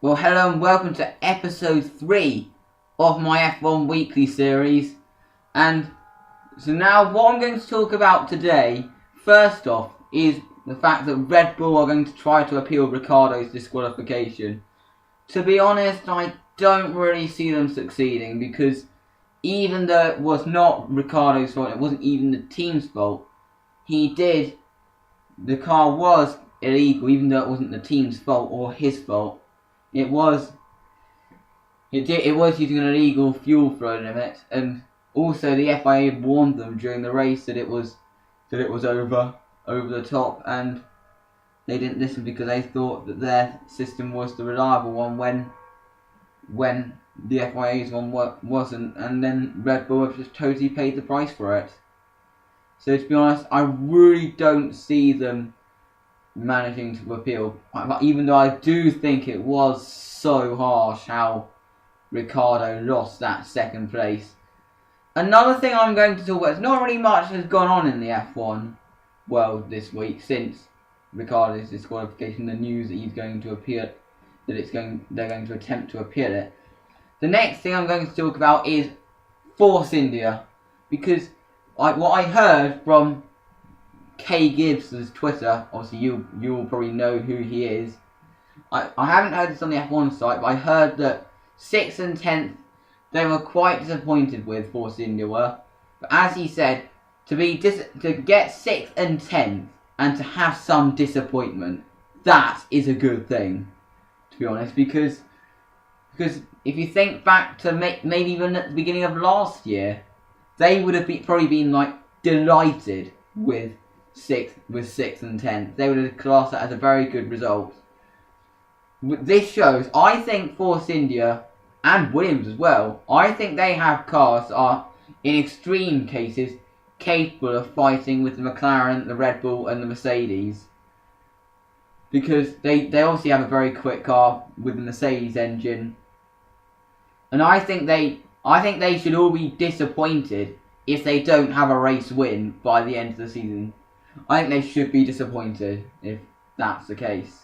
Well, hello and welcome to episode 3 of my F1 weekly series. And so now what I'm going to talk about today, first off, is the fact that Red Bull are going to try to appeal Ricciardo's disqualification. To be honest, I don't really see them succeeding, because even though it was not Ricciardo's fault, it wasn't even the team's fault, the car was illegal, even though it wasn't the team's fault or his fault. It was using an illegal fuel flow limit, and also the FIA warned them during the race that it was over the top, and they didn't listen because they thought that their system was the reliable one when the FIA's one wasn't, and then Red Bull have just totally paid the price for it. So to be honest, I really don't see them managing to appeal, even though I do think it was so harsh how Ricciardo lost that second place. Another thing I'm going to talk about is not really much has gone on in the F1 world this week since Ricciardo's disqualification. The news that he's going to appeal, they're going to attempt to appeal it. The next thing I'm going to talk about is Force India, because what I heard from K Gibbs' Twitter, obviously you will probably know who he is. I haven't heard this on the F1 site, but I heard that 6th and 10th they were quite disappointed with, Force India were. But as he said, to get 6th and 10th and to have some disappointment, that is a good thing, to be honest, because if you think back to maybe even at the beginning of last year, they would have probably been like delighted with 6th and 10th. They would have classed that as a very good result. This shows, I think Force India and Williams as well, I think they have cars that are, in extreme cases, capable of fighting with the McLaren, the Red Bull and the Mercedes. Because they obviously have a very quick car with the Mercedes engine. And I think they should all be disappointed if they don't have a race win by the end of the season. I think they should be disappointed if that's the case.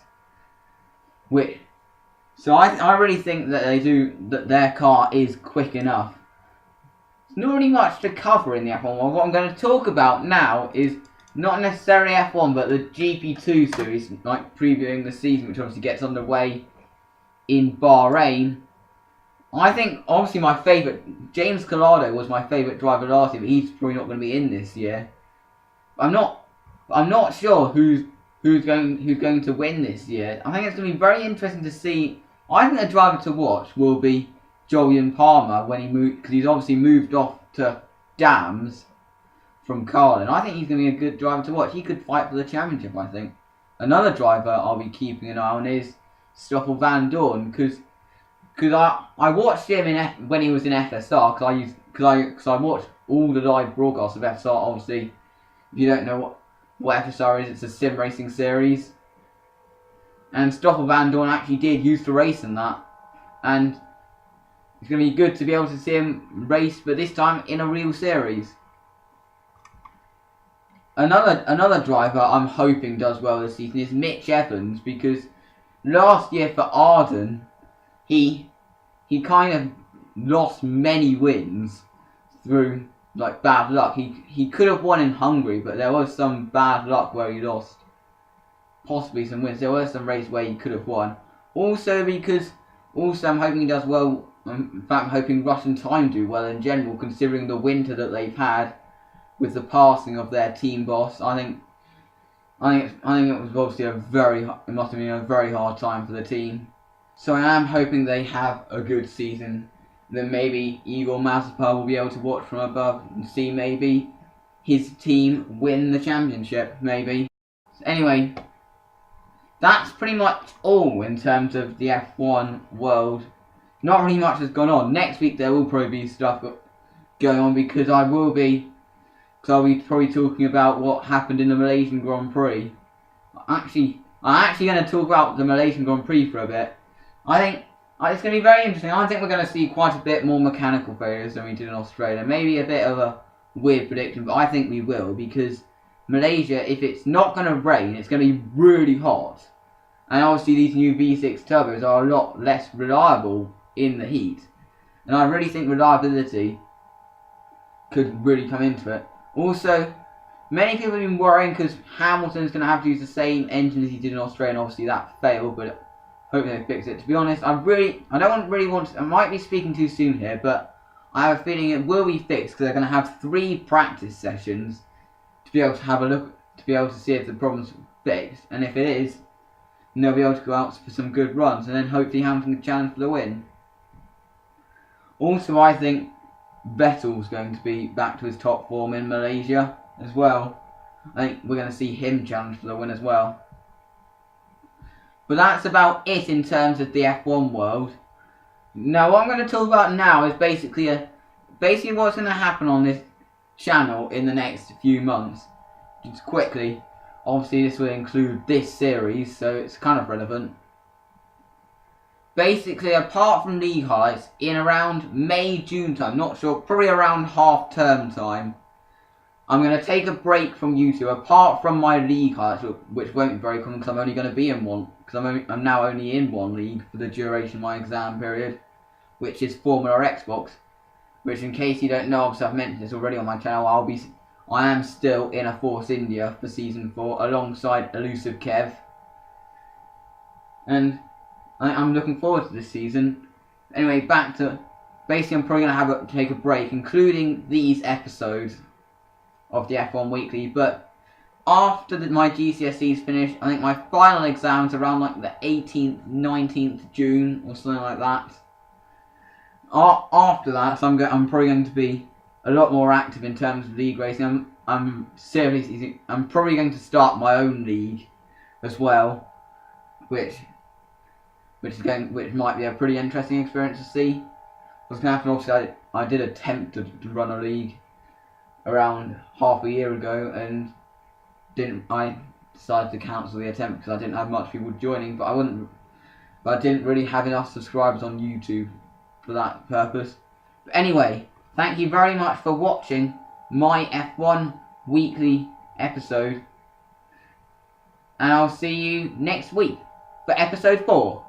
So I really think that their car is quick enough. There's not really much to cover in the F1. What I'm going to talk about now is not necessarily F1, but the GP2 series, like previewing the season, which obviously gets underway in Bahrain. I think obviously my favourite, James Collado was my favourite driver last year, but he's probably not going to be in this year. I'm not sure who's going to win this year. I think it's going to be very interesting to see. I think the driver to watch will be Julian Palmer when he moved, because he's obviously moved off to Dams from Carlin. I think he's going to be a good driver to watch. He could fight for the championship, I think. Another driver I'll be keeping an eye on is Stoffel Van Dorn, because I watched him when he was in FSR, because I watched all the live broadcasts of FSR. Obviously, if you don't know what FSR is, it's a sim racing series. And Stoffel Van Dorn actually did used to race in that. And it's going to be good to be able to see him race, but this time in a real series. Another driver I'm hoping does well this season is Mitch Evans, because last year for Arden, he kind of lost many wins through like bad luck. He could have won in Hungary, but there was some bad luck where he lost possibly some wins. There were some races where he could have won. Also I'm hoping he does well. In fact, I'm hoping Russian Time do well in general, considering the winter that they've had with the passing of their team boss. I think it was obviously it must have been a very hard time for the team. So I am hoping they have a good season. Then maybe Igor Mazepin will be able to watch from above and see maybe his team win the championship, maybe. So anyway, that's pretty much all in terms of the F1 world. Not really much has gone on. Next week there will probably be stuff going on, because I'll be probably talking about what happened in the Malaysian Grand Prix. I'm actually going to talk about the Malaysian Grand Prix for a bit. I think it's going to be very interesting. I think we're going to see quite a bit more mechanical failures than we did in Australia. Maybe a bit of a weird prediction, but I think we will, because Malaysia, if it's not going to rain, it's going to be really hot. And obviously these new V6 turbos are a lot less reliable in the heat. And I really think reliability could really come into it. Also, many people have been worrying because Hamilton's going to have to use the same engine as he did in Australia, and obviously that failed, but hopefully they fix it. To be honest, I don't really want to, I might be speaking too soon here, but I have a feeling it will be fixed because they're going to have 3 practice sessions to be able to have a look, to be able to see if the problem's fixed, and if it is, then they'll be able to go out for some good runs, and then hopefully Hamilton can challenge for the win. Also, I think Vettel's going to be back to his top form in Malaysia as well. I think we're going to see him challenge for the win as well. But that's about it in terms of the F1 world. Now, what I'm going to talk about now is basically what's going to happen on this channel in the next few months. Just quickly, obviously this will include this series, so it's kind of relevant. Basically, apart from league highlights, in around May, June time, not sure, probably around half term time, I'm going to take a break from YouTube, apart from my league highlights, which won't be very common because I'm only going to be in one, because I'm now only in one league for the duration of my exam period, which is Formula Xbox, which, in case you don't know, obviously I've mentioned this already on my channel, I am still in a Force India for Season 4, alongside Elusive Kev, and I'm looking forward to this season. Anyway, back to, basically I'm probably going to take a break, including these episodes of the F1 Weekly, but after my GCSEs finish, I think my final exam's around like the 18th, 19th June, or something like that. After that, so I'm probably going to be a lot more active in terms of league racing. I'm probably going to start my own league as well, which might be a pretty interesting experience to see. What's going to happen? Obviously, I did attempt to run a league around half a year ago, and I decided to cancel the attempt because I didn't have much people joining. But I didn't really have enough subscribers on YouTube for that purpose. But anyway, thank you very much for watching my F1 Weekly episode, and I'll see you next week for episode 4.